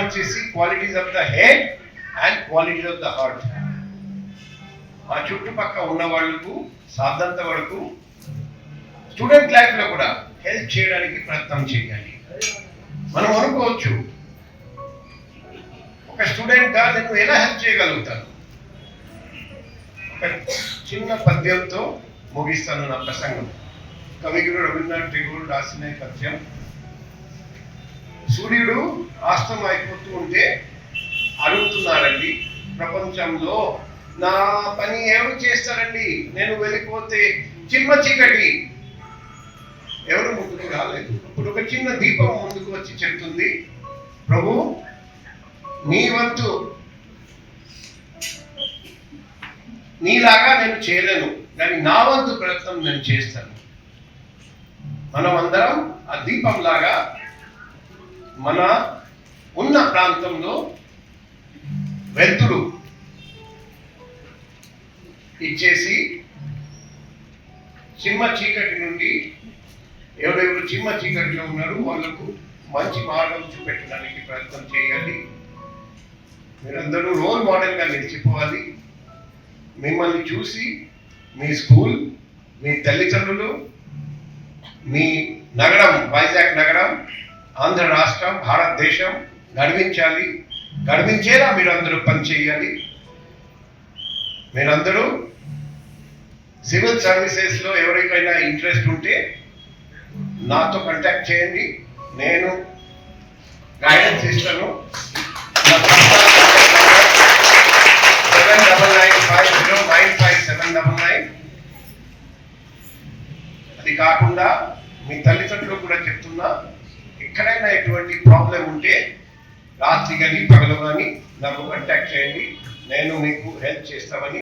వచ్చేసి qualities of the head and qualities of the heart. మా చుట్టుపక్కల ఉన్న వాళ్ళకు సాధ్యంత వరకు స్టూడెంట్ లైఫ్లో కూడా హెల్ప్ చేయడానికి ప్రయత్నం చేయాలి. మనం అనుకోవచ్చు, ఒక స్టూడెంట్గా నేను ఎలా హెల్ప్ చేయగలుగుతాను? ఒక చిన్న పద్యంతో ముగిస్తాను నా ప్రసంగం. కవిగురు రవీంద్రనాథ్ ఠాగూర్ రాసిన పద్యం. సూర్యుడు అస్తమైపోతూ ఉంటే అడుగుతున్నారండి ప్రపంచంలో, నా పని ఎవరు చేస్తారండి? నేను వెళ్ళిపోతే చిమ్మ చీకటి. ఎవరు ముందుకు రాలేదు. ఇప్పుడు ఒక చిన్న దీపం ముందుకు వచ్చి చెప్తుంది, ప్రభు నీ వంతు నీలాగా నేను చేయలేను, కానీ నా వంతు ప్రయత్నం నేను చేస్తాను. మనం అందరం ఆ దీపంలాగా మన ఉన్న ప్రాంతంలో వెలుతురు ఇచ్చేసి చిమ్మ చీకటి నుండి ఎవరెవరు చిమ్మ చీకటిలో ఉన్నారో వాళ్ళకు మంచి మార్గం చూపెట్టడానికి ప్రయత్నం చేయాలి. మీరందరూ రోల్ మోడల్గా నిలిచిపోవాలి. మిమ్మల్ని చూసి మీ స్కూల్, మీ తల్లిదండ్రులు, మీ నగరం, వైజాగ్ నగరం, ఆంధ్ర రాష్ట్రం, భారతదేశం గర్వించాలి. గర్వించేలా మీరందరూ పనిచేయాలి. మీరందరూ సివిల్ సర్వీసెస్లో ఎవరికైనా ఇంట్రెస్ట్ ఉంటే నాతో కాంటాక్ట్ చేయండి, నేను గైడెన్స్ ఇస్తాను. 79950957999. అది కాకుండా మీ తల్లిదండ్రులు కూడా చెప్తున్నా, ఎక్కడైనా ఎటువంటి ప్రాబ్లం ఉంటే రాత్రి కానీ పగలు కానీ నాకు కాంటాక్ట్ చేయండి, నేను మీకు హెల్ప్ చేస్తామని